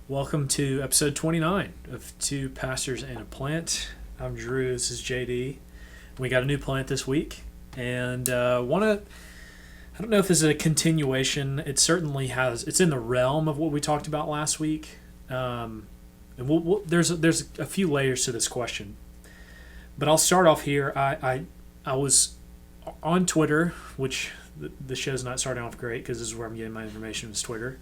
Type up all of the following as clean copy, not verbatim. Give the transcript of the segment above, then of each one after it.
Welcome to episode 29 of Two Pastors and a Plant. I'm Drew. This is JD. We got a new plant this week, and I don't know if this is a continuation. It certainly has. It's in the realm of what we talked about last week. And there's a few layers to this question, but I'll start off here. I was on Twitter, which the show's not starting off great because this is where I'm getting my information, is Twitter.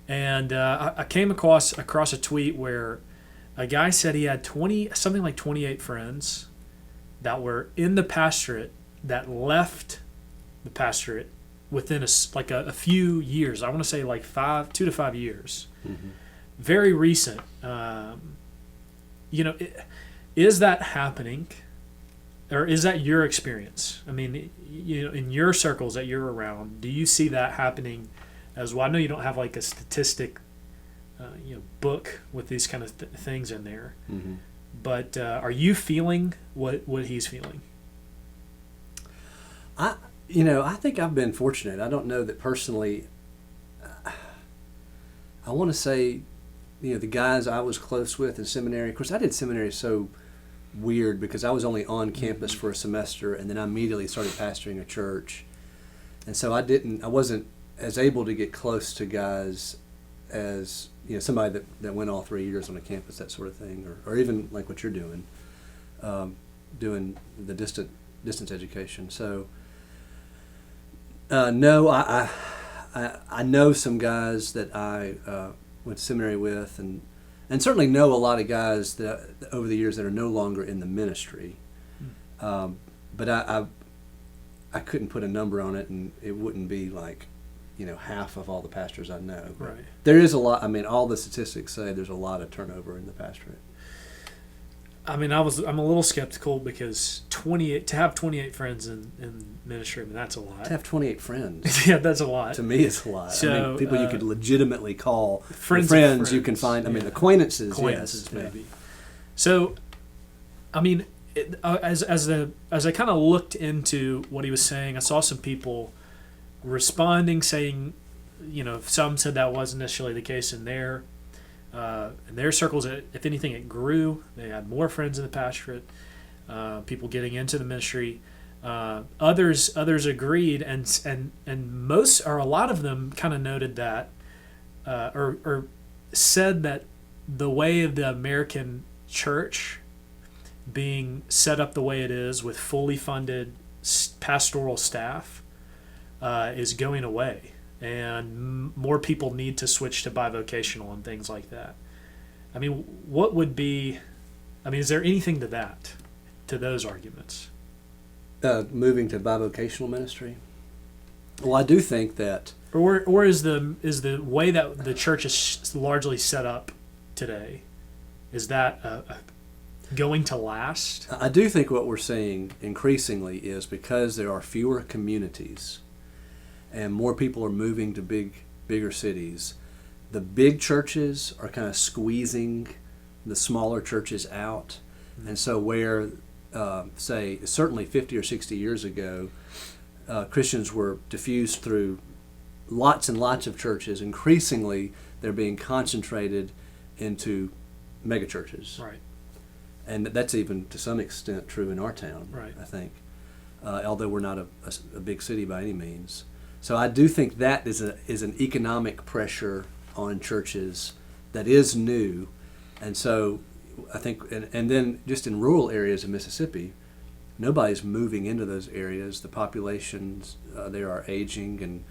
And I came across a tweet where a guy said he had 28 friends that were in the pastorate that left the pastorate within a few years. I want to say like 2 to 5 years. Mm-hmm. Very recent. Is that happening, or is that your experience? I mean, in your circles that you're around, do you see that happening as well? I know you don't have like a statistic, book with these kind of things in there, mm-hmm. but are you feeling what he's feeling? I think I've been fortunate. I don't know that personally. I want to say, the guys I was close with in seminary. Of course, I did seminary so weird because I was only on campus for a semester, and then I immediately started pastoring a church, and so I wasn't as able to get close to guys as somebody that went all 3 years on a campus, that sort of thing, or even like what you're doing, doing the distance education. So no, I know some guys that I went to seminary with, and certainly know a lot of guys that over the years that are no longer in the ministry. But I couldn't put a number on it, and it wouldn't be like half of all the pastors I know. But right. There is a lot. I mean, all the statistics say there's a lot of turnover in the pastorate. I mean, I'm a little skeptical because to have 28 friends in ministry, I mean, that's a lot. To have 28 friends. Yeah, that's a lot. To me, it's a lot. So, I mean, people you could legitimately call friends you can find. I mean, acquaintances yes. maybe. Yeah. So, I mean, as I kind of looked into what he was saying, I saw some people responding, saying, some said that wasn't necessarily the case in their circles. If anything, it grew. They had more friends in the pastorate, people getting into the ministry. Others agreed, and most, or a lot of them, kind of noted that, or said that the way of the American church being set up the way it is with fully funded pastoral staff is going away, and more people need to switch to bivocational and things like that. I mean, is there anything to those arguments? Moving to bivocational ministry? Well, I do think that... Or is the way that the church is largely set up today, is that going to last? I do think what we're seeing increasingly is because there are fewer communities and more people are moving to bigger cities, the big churches are kind of squeezing the smaller churches out. Mm-hmm. And so where, say, certainly 50 or 60 years ago, Christians were diffused through lots and lots of churches, increasingly they're being concentrated into megachurches. Right. And that's even to some extent true in our town, right. I think, although we're not a big city by any means. So I do think that is an economic pressure on churches that is new. And so I think, and then just in rural areas of Mississippi, nobody's moving into those areas. The populations there are aging,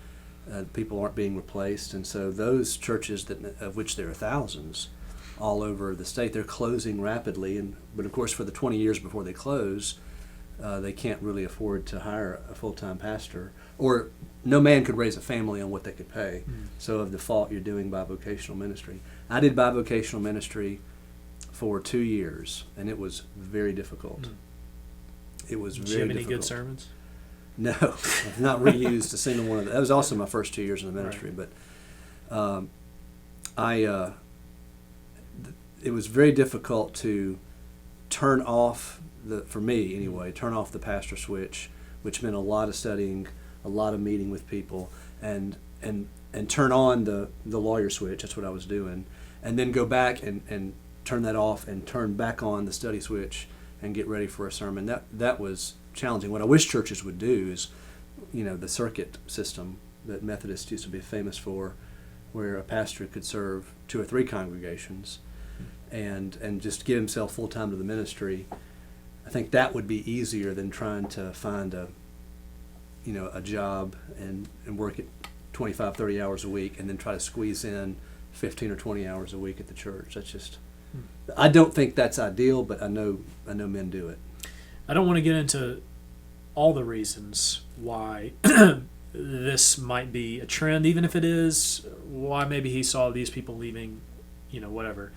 and people aren't being replaced. And so those churches, of which there are thousands all over the state, they're closing rapidly. But of course, for the 20 years before they close, they can't really afford to hire a full-time pastor, or no man could raise a family on what they could pay. Mm. So of default, you're doing bivocational ministry. I did bivocational ministry for 2 years, and it was very difficult. Mm. It was very difficult. Did you have any good sermons? No, I've not reused a single one of them. That was also my first 2 years in the ministry, right. But it was very difficult to turn off, for me anyway, turn off the pastor switch, which meant a lot of studying, a lot of meeting with people, and turn on the lawyer switch. That's what I was doing, and then go back and turn that off and turn back on the study switch and get ready for a sermon. That was challenging. What I wish churches would do is, the circuit system that Methodists used to be famous for, where a pastor could serve 2 or 3 congregations and just give himself full time to the ministry. I think that would be easier than trying to find a job and work at 25, 30 hours a week and then try to squeeze in 15 or 20 hours a week at the church. That's just, I don't think that's ideal, but I know men do it. I don't want to get into all the reasons why this might be a trend, even if it is, why maybe he saw these people leaving, whatever.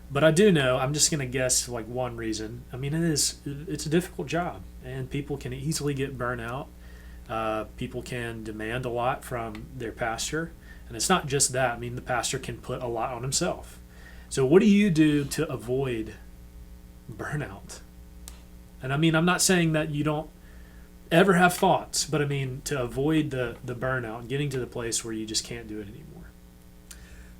But I do know, I'm just going to guess like one reason. I mean, it's a difficult job, and people can easily get burnt out. People can demand a lot from their pastor, and it's not just that. I mean, the pastor can put a lot on himself. So what do you do to avoid burnout? And I mean, I'm not saying that you don't ever have thoughts, but I mean, to avoid the burnout, getting to the place where you just can't do it anymore.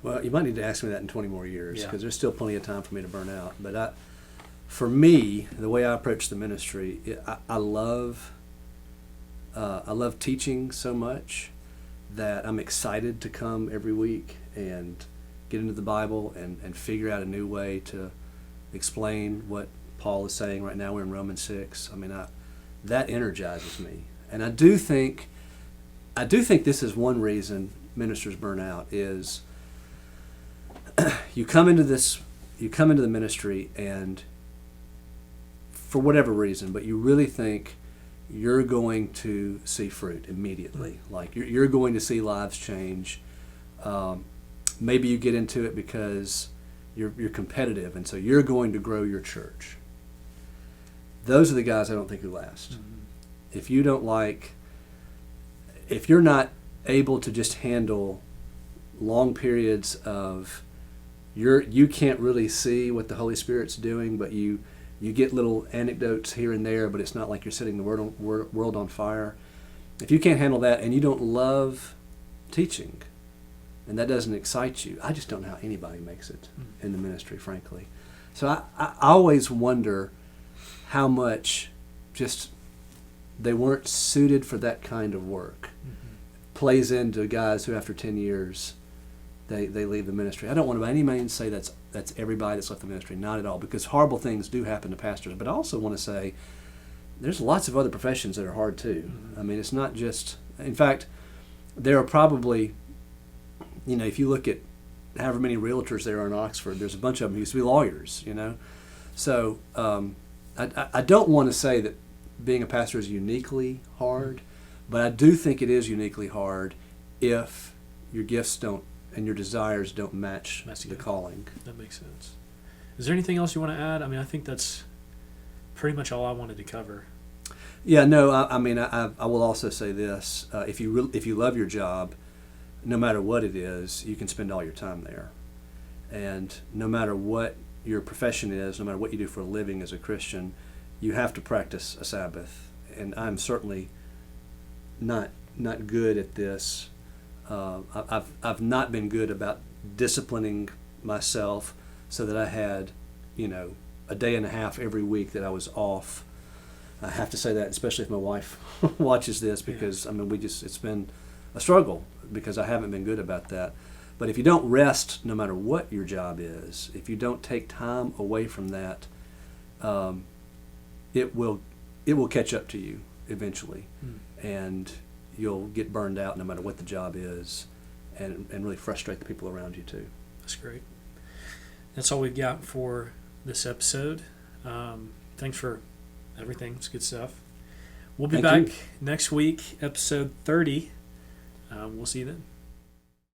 Well, you might need to ask me that in 20 more years, Yeah. because there's still plenty of time for me to burn out. But for me, the way I approach the ministry, I love teaching so much that I'm excited to come every week and get into the Bible and figure out a new way to explain what Paul is saying right now. We're in Romans 6. I mean, that energizes me. And I do think this is one reason ministers burn out is you come into the ministry, and for whatever reason, but you really think you're going to see fruit immediately. Like you're going to see lives change. Maybe you get into it because you're competitive, and so you're going to grow your church. Those are the guys I don't think who last. Mm-hmm. If you're not able to just handle long periods of you can't really see what the Holy Spirit's doing, but you get little anecdotes here and there, but it's not like you're setting the world on fire. If you can't handle that and you don't love teaching, and that doesn't excite you, I just don't know how anybody makes it in the ministry, frankly. So I always wonder how much just they weren't suited for that kind of work. Mm-hmm. Plays into guys who after 10 years they leave the ministry. I don't want to by any means say that's everybody that's left the ministry, not at all, because horrible things do happen to pastors. But I also want to say there's lots of other professions that are hard too. Mm-hmm. I mean, it's not just, in fact, there are probably, if you look at however many realtors there are in Oxford, there's a bunch of them who used to be lawyers, So I don't want to say that being a pastor is uniquely hard, but I do think it is uniquely hard if your gifts don't and your desires don't match the calling. That makes sense. Is there anything else you want to add? I mean, I think that's pretty much all I wanted to cover. Yeah, no, I will also say this. If you love your job, no matter what it is, you can spend all your time there. And no matter what your profession is, no matter what you do for a living as a Christian, you have to practice a Sabbath. And I'm certainly not good at this. I've not been good about disciplining myself so that I had, a day and a half every week that I was off. I have to say that, especially if my wife watches this, because it's been a struggle because I haven't been good about that. But if you don't rest, no matter what your job is, if you don't take time away from that, it will catch up to you eventually, and you'll get burned out no matter what the job is, and really frustrate the people around you too. That's great. That's all we've got for this episode. Thanks for everything. It's good stuff. We'll be back next week, episode 30. We'll see you then.